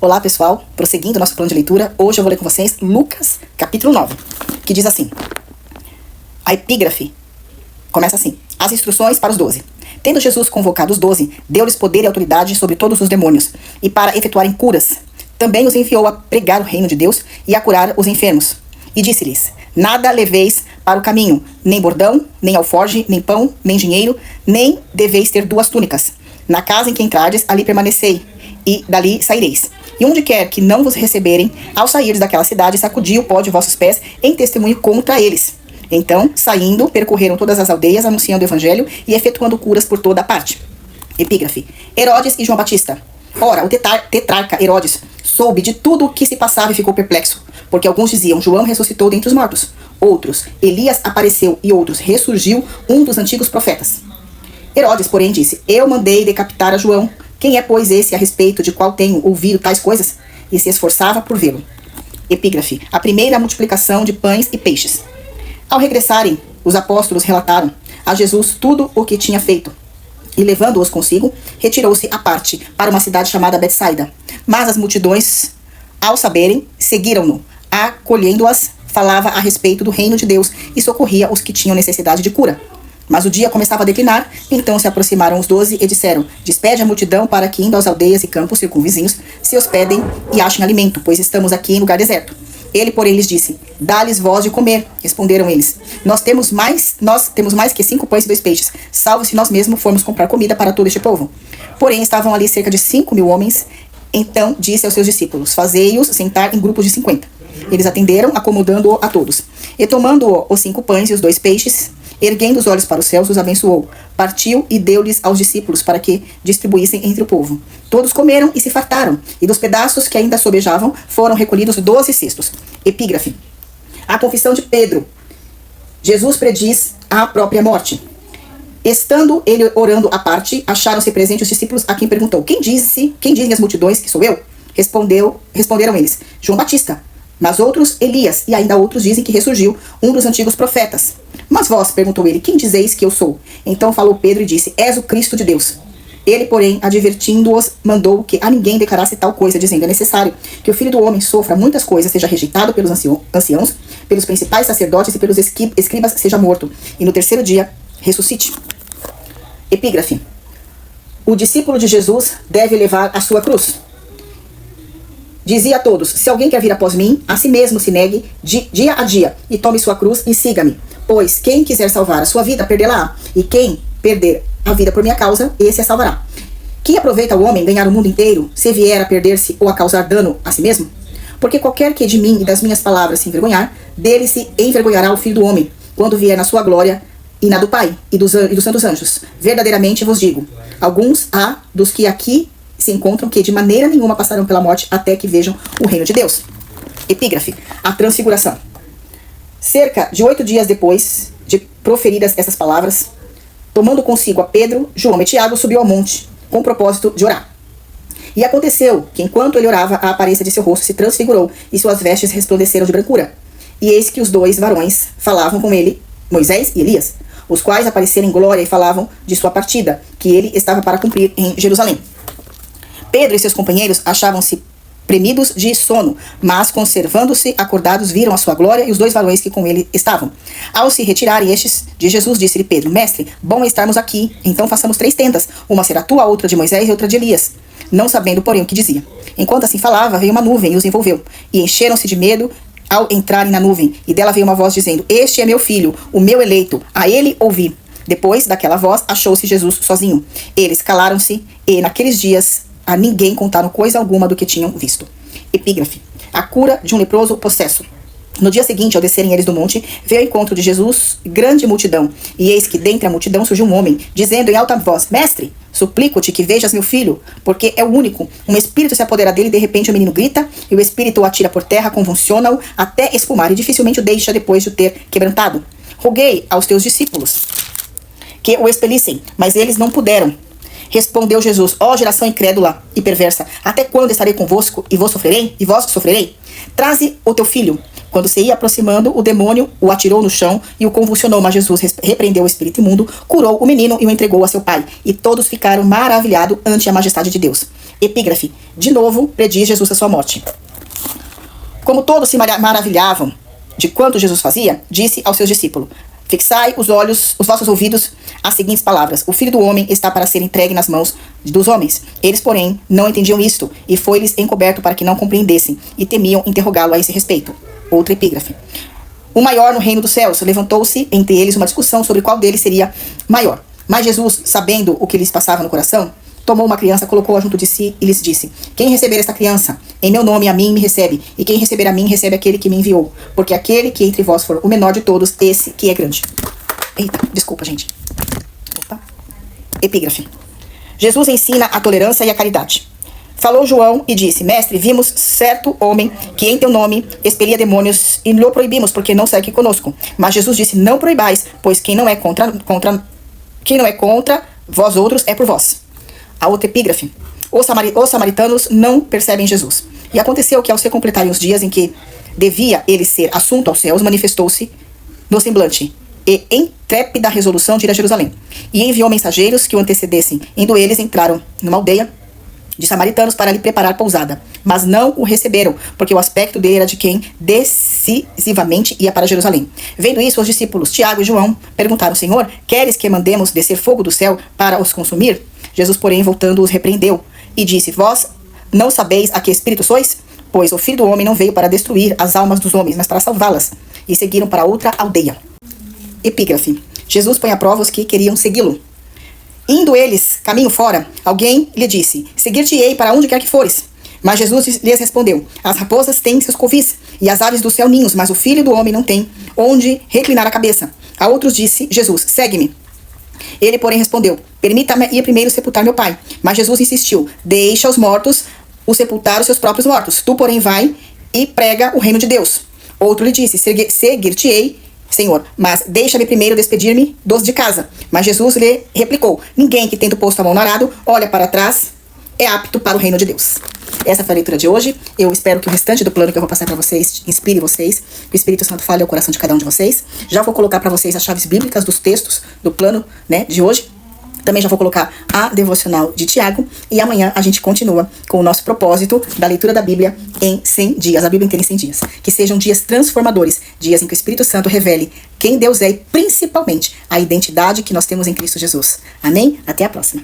Olá pessoal, prosseguindo nosso plano de leitura, hoje eu vou ler com vocês Lucas capítulo 9, que diz assim. A epígrafe começa assim: as instruções para os 12. Tendo Jesus convocado os 12, deu-lhes poder e autoridade sobre todos os demônios, e para efetuarem curas. Também os enviou a pregar o reino de Deus e a curar os enfermos. E disse-lhes: nada leveis para o caminho, nem bordão, nem alforge, nem pão, nem dinheiro, nem deveis ter 2 túnicas. Na casa em que entrardes, ali permanecei, e dali saireis. E onde quer que não vos receberem, ao sairdes daquela cidade, sacudi o pó de vossos pés em testemunho contra eles. Então, saindo, percorreram todas as aldeias, anunciando o evangelho e efetuando curas por toda a parte. Epígrafe: Herodes e João Batista. Ora, o tetrarca Herodes soube de tudo o que se passava e ficou perplexo, porque alguns diziam: João ressuscitou dentre os mortos. Outros: Elias apareceu, e outros: ressurgiu um dos antigos profetas. Herodes, porém, disse: eu mandei decapitar a João. Quem é, pois, esse a respeito de qual tenho ouvido tais coisas? E se esforçava por vê-lo. Epígrafe: a primeira multiplicação de pães e peixes. Ao regressarem, os apóstolos relataram a Jesus tudo o que tinha feito. E levando-os consigo, retirou-se à parte para uma cidade chamada Betsaida. Mas as multidões, ao saberem, seguiram-no. Acolhendo-as, falava a respeito do reino de Deus e socorria os que tinham necessidade de cura. Mas o dia começava a declinar, então se aproximaram os 12 e disseram: despede a multidão para que, indo às aldeias e campos circunvizinhos, se hospedem e achem alimento, pois estamos aqui em lugar deserto. Ele, porém, lhes disse: dá-lhes vós de comer. Responderam eles: nós temos mais que 5 pães e 2 peixes, salvo se nós mesmos formos comprar comida para todo este povo. Porém, estavam ali cerca de 5.000 homens. Então disse aos seus discípulos: fazei-os sentar em grupos de 50. Eles atenderam, acomodando-o a todos. E tomando os 5 pães e os 2 peixes, erguendo os olhos para os céus, os abençoou, partiu e deu-lhes aos discípulos para que distribuíssem entre o povo. Todos comeram e se fartaram, e dos pedaços que ainda sobejavam foram recolhidos 12 cestos. Epígrafe: a confissão de Pedro. Jesus prediz a própria morte. Estando ele orando à parte, acharam-se presentes os discípulos, a quem perguntou: quem dizem as multidões que sou eu? Responderam eles: João Batista. Mas outros, Elias, e ainda outros dizem que ressurgiu um dos antigos profetas. Mas vós, perguntou ele, quem dizeis que eu sou? Então falou Pedro e disse: és o Cristo de Deus. Ele, porém, advertindo-os, mandou que a ninguém declarasse tal coisa, dizendo: é necessário que o Filho do Homem sofra muitas coisas, seja rejeitado pelos anciãos, pelos principais sacerdotes e pelos escribas, seja morto, e no 3º dia ressuscite. Epígrafe: o discípulo de Jesus deve levar a sua cruz. Dizia a todos: se alguém quer vir após mim, a si mesmo se negue dia a dia, e tome sua cruz e siga-me. Pois quem quiser salvar a sua vida, perdê-la-á, e quem perder a vida por minha causa, esse a salvará. Que aproveita o homem ganhar o mundo inteiro, se vier a perder-se ou a causar dano a si mesmo? Porque qualquer que de mim e das minhas palavras se envergonhar, dele se envergonhará o Filho do Homem, quando vier na sua glória e na do Pai e dos santos anjos. Verdadeiramente vos digo: alguns há dos que aqui se encontram que de maneira nenhuma passarão pela morte até que vejam o reino de Deus. Epígrafe: a transfiguração. Cerca de 8 dias depois de proferidas essas palavras, tomando consigo a Pedro, João e Tiago, subiu ao monte, com o propósito de orar. E aconteceu que, enquanto ele orava, a aparência de seu rosto se transfigurou, e suas vestes resplandeceram de brancura. E eis que os 2 varões falavam com ele, Moisés e Elias, os quais apareceram em glória e falavam de sua partida, que ele estava para cumprir em Jerusalém. Pedro e seus companheiros achavam-se premidos de sono, mas conservando-se acordados, viram a sua glória e os 2 varões que com ele estavam. Ao se retirarem estes de Jesus, disse-lhe Pedro: mestre, bom é estarmos aqui, então façamos 3 tendas, uma será tua, outra de Moisés e outra de Elias. Não sabendo, porém, o que dizia. Enquanto assim falava, veio uma nuvem e os envolveu, e encheram-se de medo ao entrarem na nuvem, e dela veio uma voz dizendo: este é meu filho, o meu eleito, a ele ouvi. Depois daquela voz, achou-se Jesus sozinho. Eles calaram-se, e naqueles dias a ninguém contaram coisa alguma do que tinham visto. Epígrafe: a cura de um leproso possesso. No dia seguinte, ao descerem eles do monte, veio ao encontro de Jesus grande multidão. E eis que dentre a multidão surgiu um homem, dizendo em alta voz: mestre, suplico-te que vejas meu filho, porque é o único. Um espírito se apodera dele, e de repente o menino grita, e o espírito o atira por terra, convulsiona-o até espumar, e dificilmente o deixa depois de o ter quebrantado. Roguei aos teus discípulos que o expelissem, mas eles não puderam. Respondeu Jesus: ó geração incrédula e perversa, até quando estarei convosco e vós sofrerei? Traze o teu filho. Quando se ia aproximando, o demônio o atirou no chão e o convulsionou, mas Jesus repreendeu o espírito imundo, curou o menino e o entregou a seu pai. E todos ficaram maravilhados ante a majestade de Deus. Epígrafe. De novo, prediz Jesus a sua morte. Como todos se maravilhavam de quanto Jesus fazia, disse aos seus discípulos: fixai os vossos ouvidos às seguintes palavras: o Filho do Homem está para ser entregue nas mãos dos homens. Eles, porém, não entendiam isto, e foi-lhes encoberto para que não compreendessem, e temiam interrogá-lo a esse respeito. Outra epígrafe. O maior no reino dos céus. Levantou-se entre eles uma discussão sobre qual deles seria maior. Mas Jesus, sabendo o que lhes passava no coração, tomou uma criança, colocou-a junto de si e lhes disse: quem receber esta criança, em meu nome a mim me recebe, e quem receber a mim recebe aquele que me enviou, porque aquele que entre vós for o menor de todos, esse que é grande. Eita, desculpa, gente. Opa. Epígrafe. Jesus ensina a tolerância e a caridade. Falou João e disse: mestre, vimos certo homem que em teu nome expelia demônios e lhe proibimos, porque não segue conosco. Mas Jesus disse: não proibais, pois quem não é contra vós outros é por vós. A outra epígrafe. Os samaritanos não percebem Jesus. E aconteceu que, ao se completarem os dias em que devia ele ser assunto aos céus, manifestou-se no semblante e em trépida resolução de ir a Jerusalém. E enviou mensageiros que o antecedessem. Indo eles, entraram numa aldeia de samaritanos para lhe preparar pousada. Mas não o receberam, porque o aspecto dele era de quem decisivamente ia para Jerusalém. Vendo isso, os discípulos Tiago e João perguntaram: Senhor, queres que mandemos descer fogo do céu para os consumir? Jesus, porém, voltando, os repreendeu e disse: vós não sabeis a que espírito sois? Pois o Filho do Homem não veio para destruir as almas dos homens, mas para salvá-las. E seguiram para outra aldeia. Epígrafe. Jesus põe à prova os que queriam segui-lo. Indo eles caminho fora, alguém lhe disse: seguir-te-ei para onde quer que fores. Mas Jesus lhes respondeu: as raposas têm seus covis, e as aves do céu ninhos, mas o Filho do Homem não tem onde reclinar a cabeça. A outros disse Jesus: segue-me. Ele, porém, respondeu: permita-me ir primeiro sepultar meu pai. Mas Jesus insistiu: deixa os mortos o sepultar os seus próprios mortos. Tu, porém, vai e prega o reino de Deus. Outro lhe disse: seguir-te-ei, Senhor, mas deixa-me primeiro despedir-me dos de casa. Mas Jesus lhe replicou: ninguém que, tendo posto a mão no arado, olha para trás, é apto para o reino de Deus. Essa foi a leitura de hoje. Eu espero que o restante do plano que eu vou passar para vocês inspire vocês. Que o Espírito Santo fale ao coração de cada um de vocês. Já vou colocar para vocês as chaves bíblicas dos textos do plano, né, de hoje. Também já vou colocar a devocional de Tiago. E amanhã a gente continua com o nosso propósito da leitura da Bíblia em 100 dias. A Bíblia inteira em 100 dias. Que sejam dias transformadores. Dias em que o Espírito Santo revele quem Deus é e principalmente a identidade que nós temos em Cristo Jesus. Amém? Até a próxima.